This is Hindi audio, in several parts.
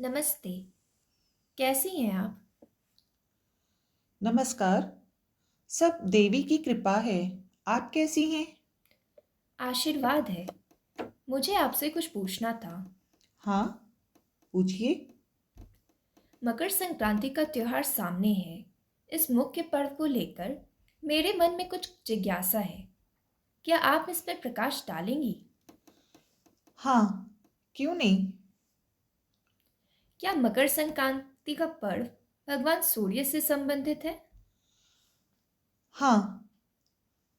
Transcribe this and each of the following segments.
नमस्ते। कैसी हैं आप? नमस्कार। सब देवी की कृपा है। आप कैसी हैं? आशीर्वाद है। मुझे आपसे कुछ पूछना था। हाँ, पूछिए। मकर संक्रांति का त्योहार सामने है। इस मुख्य पर्व को लेकर मेरे मन में कुछ जिज्ञासा है। क्या आप इस पर प्रकाश डालेंगी? हाँ, क्यों नहीं? क्या मकर संक्रांति का पर्व भगवान सूर्य से संबंधित है? हाँ,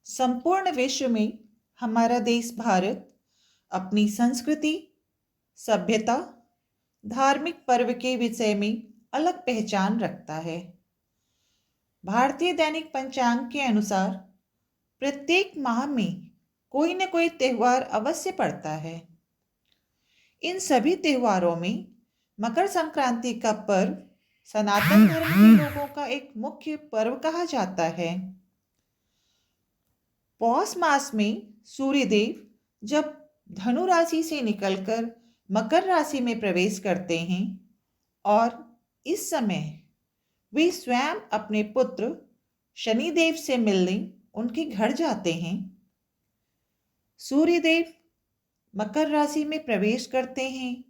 संपूर्ण विश्व में हमारा देश भारत अपनी संस्कृति, सभ्यता, धार्मिक पर्व के विषय में अलग पहचान रखता है। भारतीय दैनिक पंचांग के अनुसार प्रत्येक माह में कोई न कोई त्योहार अवश्य पड़ता है। इन सभी त्योहारों में मकर संक्रांति का पर्व सनातन धर्म के लोगों का एक मुख्य पर्व कहा जाता है। पौष मास में सूर्यदेव जब धनु राशि से निकलकर मकर राशि में प्रवेश करते हैं और इस समय वे स्वयं अपने पुत्र शनिदेव से मिलने उनके घर जाते हैं। सूर्यदेव मकर राशि में प्रवेश करते हैं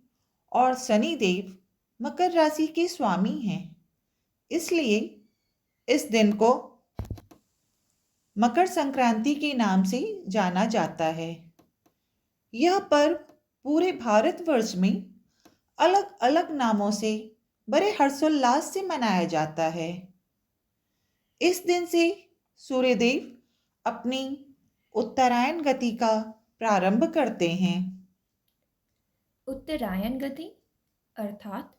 और शनिदेव मकर राशि के स्वामी हैं। इसलिए इस दिन को मकर संक्रांति के नाम से जाना जाता है। यह पर्व पूरे भारतवर्ष में अलग अलग नामों से बड़े हर्षोल्लास से मनाया जाता है। इस दिन से सूर्यदेव अपनी उत्तरायण गति का प्रारंभ करते हैं। उत्तरायण गति अर्थात?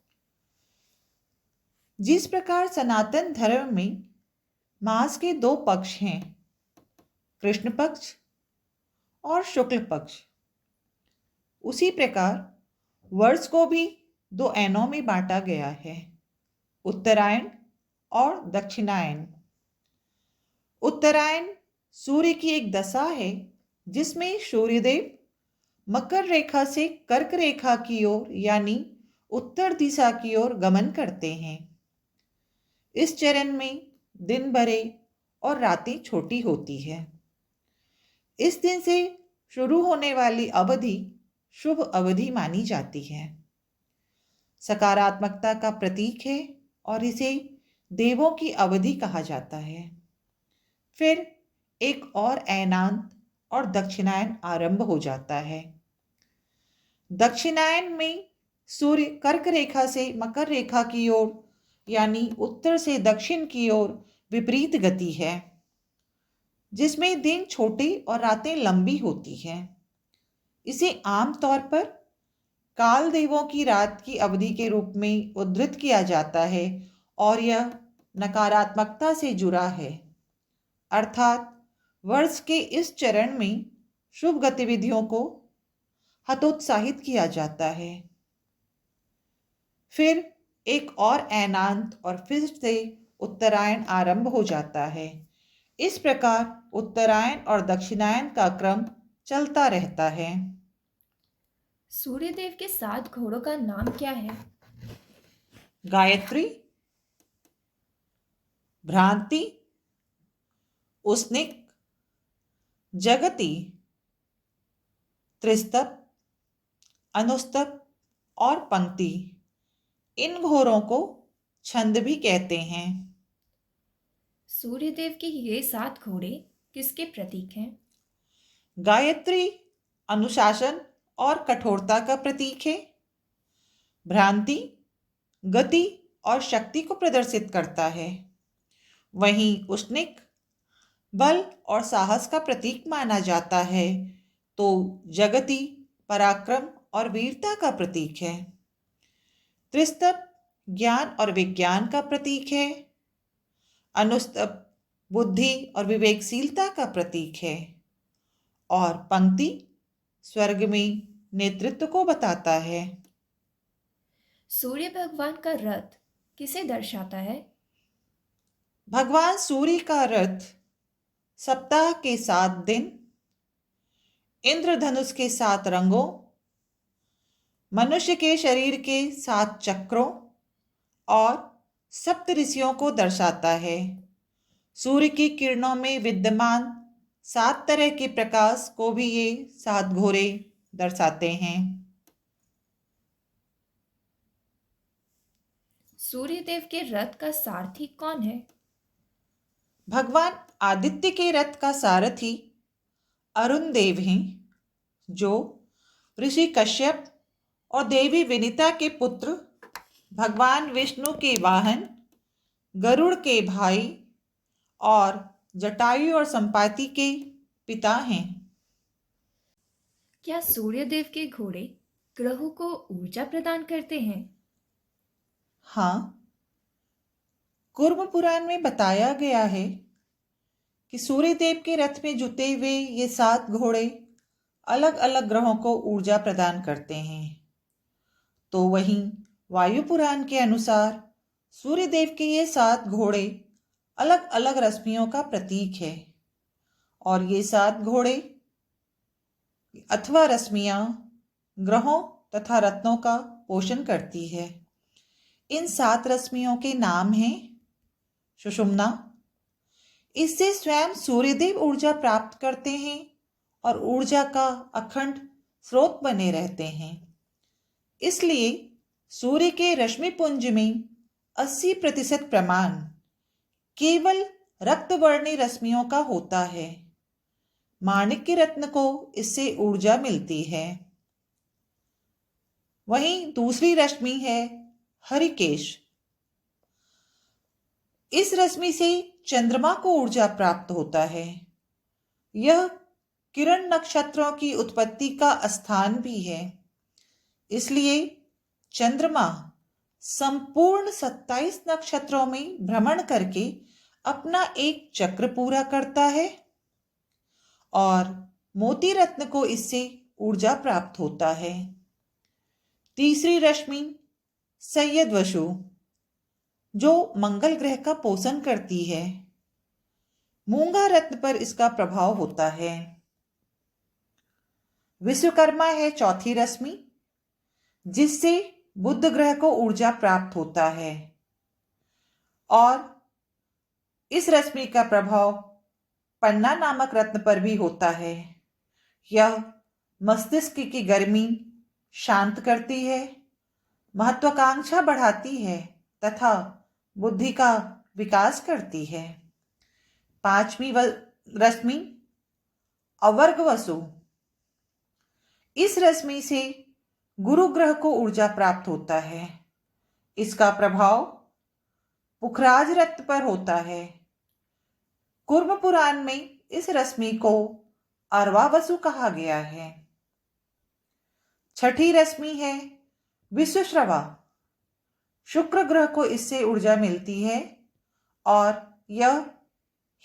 जिस प्रकार सनातन धर्म में मास के दो पक्ष हैं, कृष्ण पक्ष और शुक्ल पक्ष, उसी प्रकार वर्ष को भी दो ऐनों में बांटा गया है, उत्तरायण और दक्षिणायन। उत्तरायण सूर्य की एक दशा है जिसमें सूर्यदेव मकर रेखा से कर्क रेखा की ओर यानी उत्तर दिशा की ओर गमन करते हैं। इस चरण में दिन बड़े और रातें छोटी होती है। इस दिन से शुरू होने वाली अवधि शुभ अवधि मानी जाती है, सकारात्मकता का प्रतीक है और इसे देवों की अवधि कहा जाता है। फिर एक और ऐनांत और दक्षिणायन आरंभ हो जाता है। दक्षिणायन में सूर्य कर्क रेखा से मकर रेखा की ओर यानी उत्तर से दक्षिण की ओर विपरीत गति है, जिसमें दिन छोटे और रातें लंबी होती हैं। इसे आमतौर पर काल देवों की रात की अवधि के रूप में उद्धृत किया जाता है और यह नकारात्मकता से जुड़ा है, अर्थात वर्ष के इस चरण में शुभ गतिविधियों को हतोत्साहित किया जाता है। फिर एक और ऐनांत और फिर से उत्तरायण आरंभ हो जाता है। इस प्रकार उत्तरायण और दक्षिणायन का क्रम चलता रहता है। सूर्यदेव के 7 घोड़ों का नाम क्या है? गायत्री, भ्रांति, उष्णिक, जगति, त्रिस्तप, अनुस्तप और पंक्ति। इन घोड़ों को छंद भी कहते हैं। सूर्यदेव के ये 7 घोड़े किसके प्रतीक हैं? गायत्री अनुशासन और कठोरता का प्रतीक है। भ्रांति गति और शक्ति को प्रदर्शित करता है। वहीं उष्णिक बल और साहस का प्रतीक माना जाता है, तो जगति पराक्रम और वीरता का प्रतीक है। त्रिस्तप ज्ञान और विज्ञान का प्रतीक है। अनुस्तप बुद्धि और विवेकशीलता का प्रतीक है और पंक्ति स्वर्ग में नेतृत्व को बताता है। सूर्य भगवान का रथ किसे दर्शाता है? भगवान सूर्य का रथ सप्ताह के 7 दिन, इंद्रधनुष के 7 रंगों मनुष्य के शरीर के 7 चक्रों और सप्त ऋषियों को दर्शाता है। सूर्य की किरणों में विद्यमान 7 तरह के प्रकाश को भी ये 7 घोड़े दर्शाते हैं। सूर्यदेव के रथ का सारथी कौन है? भगवान आदित्य के रथ का सारथी अरुण देव हैं, जो ऋषि कश्यप और देवी विनीता के पुत्र, भगवान विष्णु के वाहन गरुड़ के भाई और जटायु और संपाति के पिता हैं। क्या सूर्यदेव के घोड़े ग्रहों को ऊर्जा प्रदान करते हैं? हाँ, कुर्म पुराण में बताया गया है कि सूर्यदेव के रथ में जुते हुए ये 7 घोड़े अलग अलग ग्रहों को ऊर्जा प्रदान करते हैं। तो वहीं वायु पुराण के अनुसार सूर्यदेव के ये 7 घोड़े अलग अलग रश्मियों का प्रतीक है और ये 7 घोड़े अथवा रश्मियां ग्रहों तथा रत्नों का पोषण करती है। इन 7 रश्मियों के नाम हैं सुषुम्ना। इससे स्वयं सूर्यदेव ऊर्जा प्राप्त करते हैं और ऊर्जा का अखंड स्रोत बने रहते हैं। इसलिए सूर्य के रश्मि पुंज में 80% प्रमाण केवल रक्तवर्णी रश्मियों का होता है। माणिक्य रत्न को इससे ऊर्जा मिलती है। वहीं दूसरी रश्मि है हरिकेश। इस रश्मि से चंद्रमा को ऊर्जा प्राप्त होता है। यह किरण नक्षत्रों की उत्पत्ति का स्थान भी है। इसलिए चंद्रमा संपूर्ण 27 नक्षत्रों में भ्रमण करके अपना एक चक्र पूरा करता है और मोती रत्न को इससे ऊर्जा प्राप्त होता है। तीसरी रश्मि सैयद वसु, जो मंगल ग्रह का पोषण करती है। मूंगा रत्न पर इसका प्रभाव होता है। विश्वकर्मा है चौथी रश्मि, जिससे बुध ग्रह को ऊर्जा प्राप्त होता है और इस रश्मि का प्रभाव पन्ना नामक रत्न पर भी होता है। यह मस्तिष्क की गर्मी शांत करती है, महत्वाकांक्षा बढ़ाती है तथा बुद्धि का विकास करती है। 5वीं रश्मि अवर्ग वसु। इस रश्मि से गुरु ग्रह को ऊर्जा प्राप्त होता है। इसका प्रभाव पुखराज रत्न पर होता है। कुर्म पुराण में इस रश्मि को अर्वावसु कहा गया है। छठी रश्मि है विश्वश्रवा। शुक्र ग्रह को इससे ऊर्जा मिलती है और यह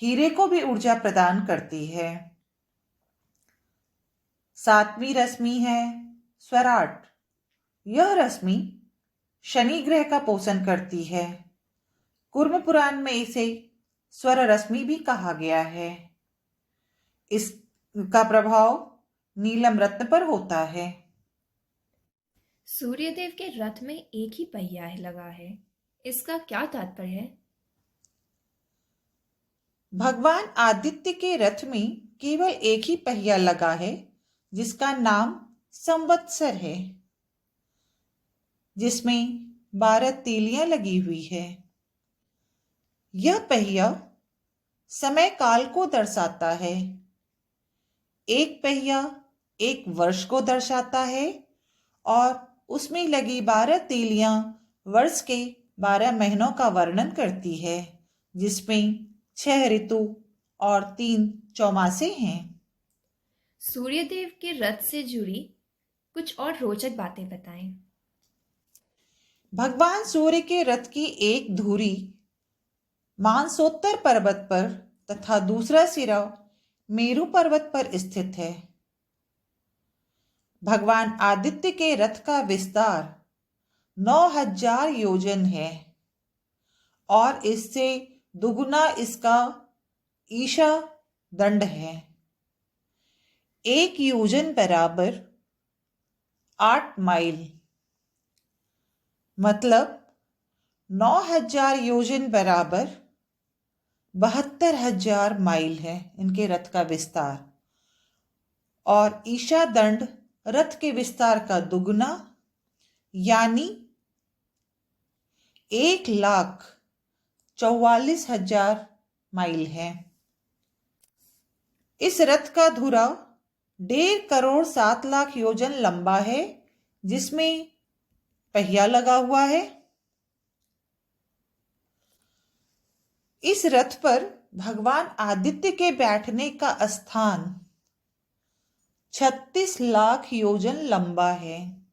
हीरे को भी ऊर्जा प्रदान करती है। 7वीं रश्मि है स्वराट। यह रश्मि शनि ग्रह का पोषण करती है। कुर्म पुराण में इसे स्वर रश्मि भी कहा गया है। इसका प्रभाव नीलम रत्न पर होता है। सूर्यदेव के रथ में एक ही पहिया लगा है, इसका क्या तात्पर्य है? भगवान आदित्य के रथ में केवल एक ही पहिया लगा है, जिसका नाम संवत्सर है, जिसमें 12 तीलियां लगी हुई है। यह पहिया समय काल को दर्शाता है। एक पहिया एक वर्ष को दर्शाता है और उसमें लगी 12 तीलियां वर्ष के 12 महीनों का वर्णन करती है, जिसमें 6 ऋतु और 3 चौमासे हैं। सूर्यदेव के रथ से जुड़ी कुछ और रोचक बातें बताएं। भगवान सूर्य के रथ की एक धुरी मानसोत्तर पर्वत पर तथा दूसरा सिरा मेरु पर्वत पर स्थित है। भगवान आदित्य के रथ का विस्तार 9000 योजन है और इससे दुगुना इसका ईशा दंड है। 1 योजन बराबर 8 माइल, मतलब 9,000 योजन बराबर 72,000 माइल है इनके रथ का विस्तार। और ईशा दंड रथ के विस्तार का दुगुना, यानी 1,44,000 माइल है। इस रथ का धुरा 1,50,07,00,000 योजन लंबा है, जिसमें पहिया लगा हुआ है। इस रथ पर भगवान आदित्य के बैठने का स्थान 36 लाख योजन लंबा है।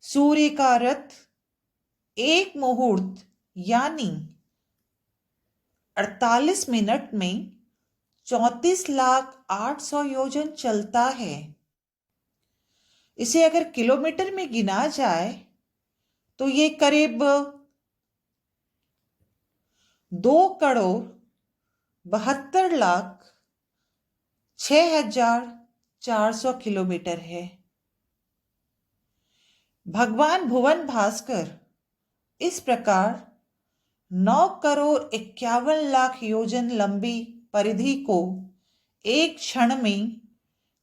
सूर्य का रथ एक मुहूर्त यानी 48 मिनट में 34,08,000 योजन चलता है। इसे अगर किलोमीटर में गिना जाए तो ये करीब 2,72,06,400 किलोमीटर है। भगवान भुवन भास्कर इस प्रकार 9,51,00,000 योजन लंबी परिधि को एक क्षण में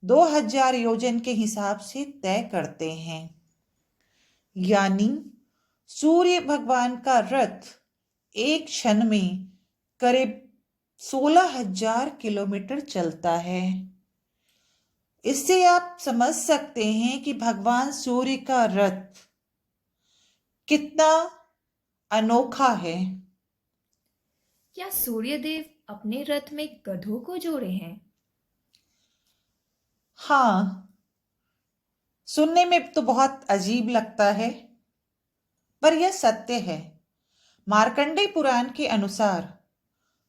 2,000 योजन के हिसाब से तय करते हैं। यानी सूर्य भगवान का रथ एक क्षण में करीब 16,000 किलोमीटर चलता है। इससे आप समझ सकते हैं कि भगवान सूर्य का रथ कितना अनोखा है। क्या सूर्यदेव अपने रथ में गधों को जोड़े हैं? हाँ, सुनने में तो बहुत अजीब लगता है, पर यह सत्य है। मार्कंडेय पुराण के अनुसार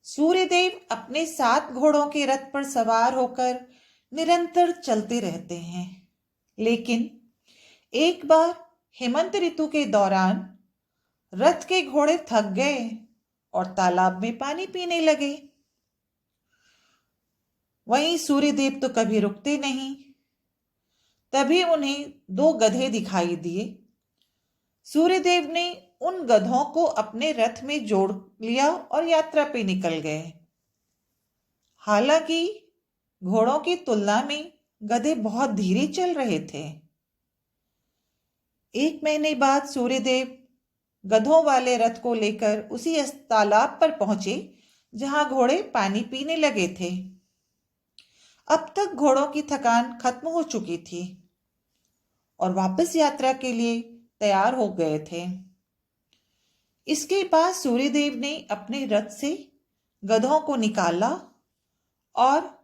सूर्यदेव अपने 7 घोड़ों के रथ पर सवार होकर निरंतर चलते रहते हैं। लेकिन एक बार हेमंत ऋतु के दौरान रथ के घोड़े थक गए और तालाब में पानी पीने लगे। वहीं सूर्यदेव तो कभी रुकते नहीं। तभी उन्हें 2 गधे दिखाई दिए। सूर्यदेव ने उन गधों को अपने रथ में जोड़ लिया और यात्रा पे निकल गए। हालांकि घोड़ों की तुलना में गधे बहुत धीरे चल रहे थे। 1 महीने बाद सूर्यदेव गधों वाले रथ को लेकर उसी तालाब पर पहुंचे जहां घोड़े पानी पीने लगे थे। अब तक घोड़ों की थकान खत्म हो चुकी थी और वापस यात्रा के लिए तैयार हो गए थे। इसके बाद सूर्यदेव ने अपने रथ से गधों को निकाला और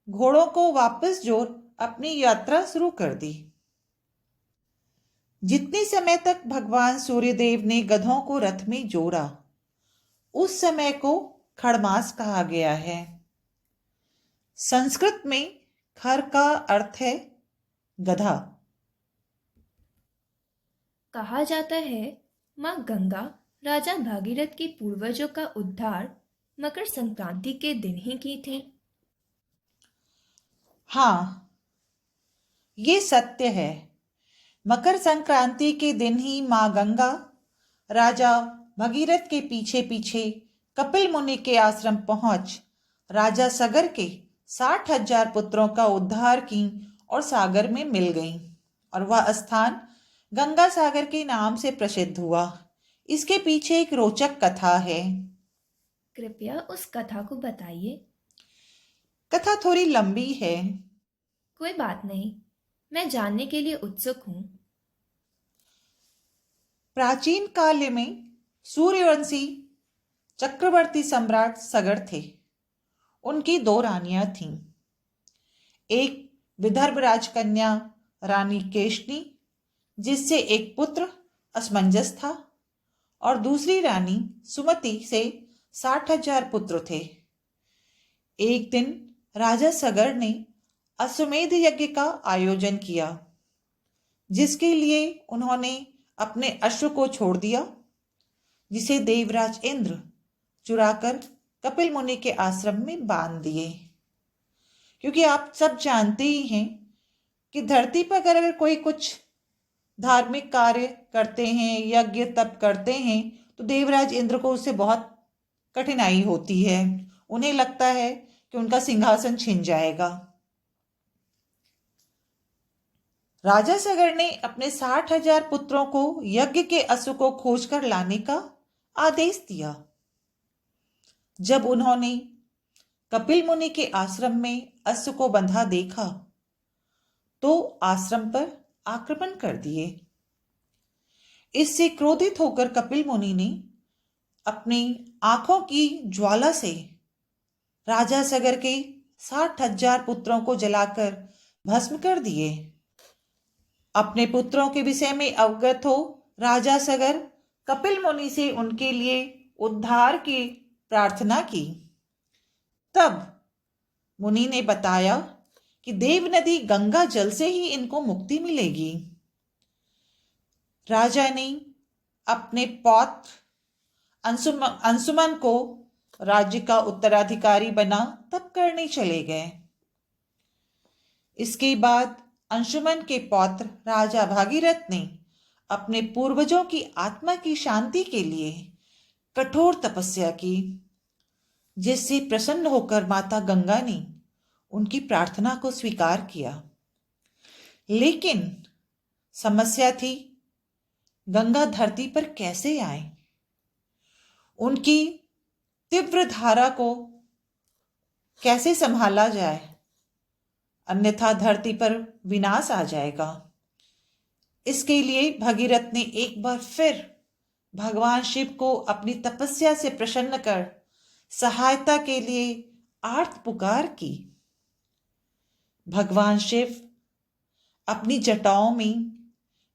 घोड़ों को वापस जोड़ अपनी यात्रा शुरू कर दी। जितने समय तक भगवान सूर्यदेव ने गधों को रथ में जोड़ा, उस समय को खड़मास कहा गया है। संस्कृत में खर का अर्थ है गधा। कहा जाता है माँ गंगा राजा भागीरथ के पूर्वजों का उद्धार मकर संक्रांति के दिन ही की थी। हाँ, ये सत्य है। मकर संक्रांति के दिन ही माँ गंगा राजा भगीरथ के पीछे पीछे कपिल मुनि के आश्रम पहुंच राजा सगर के 60,000 पुत्रों का उद्धार की और सागर में मिल गईं और वह स्थान गंगा सागर के नाम से प्रसिद्ध हुआ। इसके पीछे एक रोचक कथा है। कृपया उस कथा को बताइए। कथा थोड़ी लंबी है। कोई बात नहीं, मैं जानने के लिए उत्सुक हूँ। प्राचीन काल में सूर्यवंशी चक्रवर्ती सम्राट सगर थे। उनकी 2 रानियां थीं। एक विदर्भ राजकन्या रानी केशनी, जिससे एक पुत्र असमंजस था, और दूसरी रानी सुमति से 60,000 पुत्र थे। एक दिन राजा सगर ने अश्वमेध यज्ञ का आयोजन किया, जिसके लिए उन्होंने अपने अश्व को छोड़ दिया, जिसे देवराज इंद्र चुराकर कपिल मुनि के आश्रम में बांध दिए। क्योंकि आप सब जानते ही हैं कि धरती पर अगर कोई कुछ धार्मिक कार्य करते हैं, यज्ञ तप करते हैं, तो देवराज इंद्र को उससे बहुत कठिनाई होती है। उन्हें लगता है कि उनका सिंहासन छिन जाएगा। राजा सगर ने अपने 60,000 पुत्रों को यज्ञ के अश्व को खोजकर लाने का आदेश दिया। जब उन्होंने कपिल मुनि के आश्रम में अश्व को बंधा देखा तो आश्रम पर आक्रमण कर दिए। इससे क्रोधित होकर कपिल मुनि ने अपनी आंखों की ज्वाला से राजा सगर के 60,000 पुत्रों को जलाकर भस्म कर दिए। अपने पुत्रों के विषय में अवगत हो राजा सगर कपिल मुनि से उनके लिए उद्धार की प्रार्थना की। तब मुनि ने बताया कि देव नदी गंगा जल से ही इनको मुक्ति मिलेगी। राजा ने अपने पौत्र अंशुमन को राज्य का उत्तराधिकारी बना तप करने चले गए। इसके बाद अंशुमन के पौत्र राजा भागीरथ ने अपने पूर्वजों की आत्मा की शांति के लिए कठोर तपस्या की, जिससे प्रसन्न होकर माता गंगा ने उनकी प्रार्थना को स्वीकार किया। लेकिन समस्या थी, गंगा धरती पर कैसे आए? उनकी तीव्र धारा को कैसे संभाला जाए, अन्यथा धरती पर विनाश आ जाएगा। इसके लिए भगीरथ ने एक बार फिर भगवान शिव को अपनी तपस्या से प्रसन्न कर सहायता के लिए आर्त पुकार की। भगवान शिव अपनी जटाओं में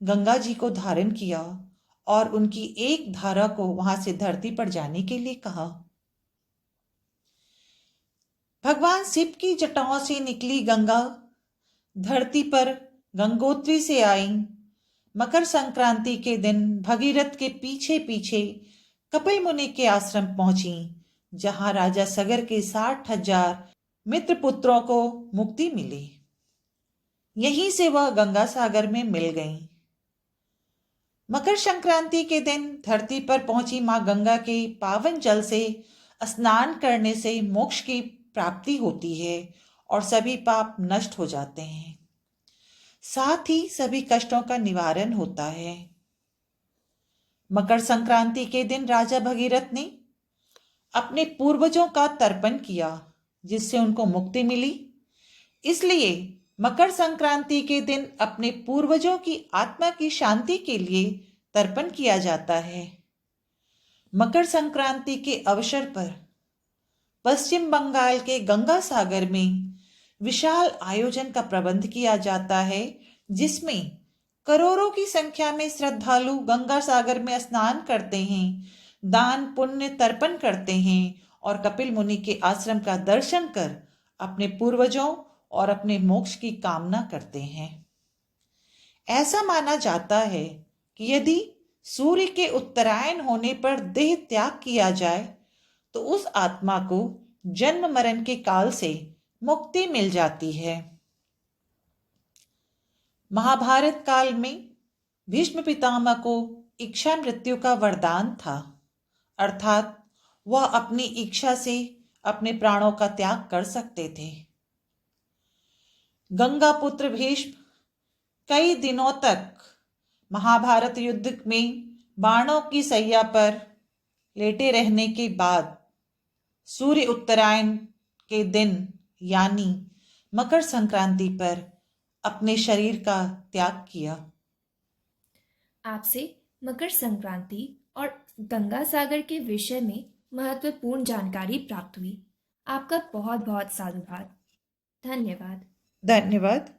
गंगा जी को धारण किया और उनकी एक धारा को वहां से धरती पर जाने के लिए कहा। भगवान शिव की जटाओं से निकली गंगा धरती पर गंगोत्री से आई। मकर संक्रांति के दिन भगीरथ के पीछे पीछे कपिल मुनि के आश्रम पहुंची, जहां राजा सगर के 60,000 मित्र पुत्रों को मुक्ति मिली। यहीं से वह गंगा सागर में मिल गईं। मकर संक्रांति के दिन धरती पर पहुंची मां गंगा के पावन जल से स्नान करने से मोक्ष की प्राप्ति होती है और सभी पाप नष्ट हो जाते हैं। साथ ही सभी कष्टों का निवारण होता है। मकर संक्रांति के दिन राजा भगीरथ ने अपने पूर्वजों का तर्पण किया, जिससे उनको मुक्ति मिली। इसलिए मकर संक्रांति के दिन अपने पूर्वजों की आत्मा की शांति के लिए तर्पण किया जाता है। मकर संक्रांति के अवसर पर पश्चिम बंगाल के गंगा सागर में विशाल आयोजन का प्रबंध किया जाता है, जिसमें करोड़ों की संख्या में श्रद्धालु गंगा सागर में स्नान करते हैं, दान पुण्य तर्पण करते हैं और कपिल मुनि के आश्रम का दर्शन कर अपने पूर्वजों और अपने मोक्ष की कामना करते हैं। ऐसा माना जाता है कि यदि सूर्य के उत्तरायण होने पर देह त्याग किया जाए तो उस आत्मा को जन्म मरण के काल से मुक्ति मिल जाती है। महाभारत काल में भीष्म पितामह को इच्छा मृत्यु का वरदान था, अर्थात वह अपनी इच्छा से अपने प्राणों का त्याग कर सकते थे। गंगा पुत्र भीष्म कई दिनों तक महाभारत युद्ध में बाणों की सैया पर लेटे रहने के बाद सूर्य उत्तरायण के दिन यानी मकर संक्रांति पर अपने शरीर का त्याग किया। आपसे मकर संक्रांति और गंगा सागर के विषय में महत्वपूर्ण जानकारी प्राप्त हुई। आपका बहुत बहुत साधुवाद। धन्यवाद। धन्यवाद।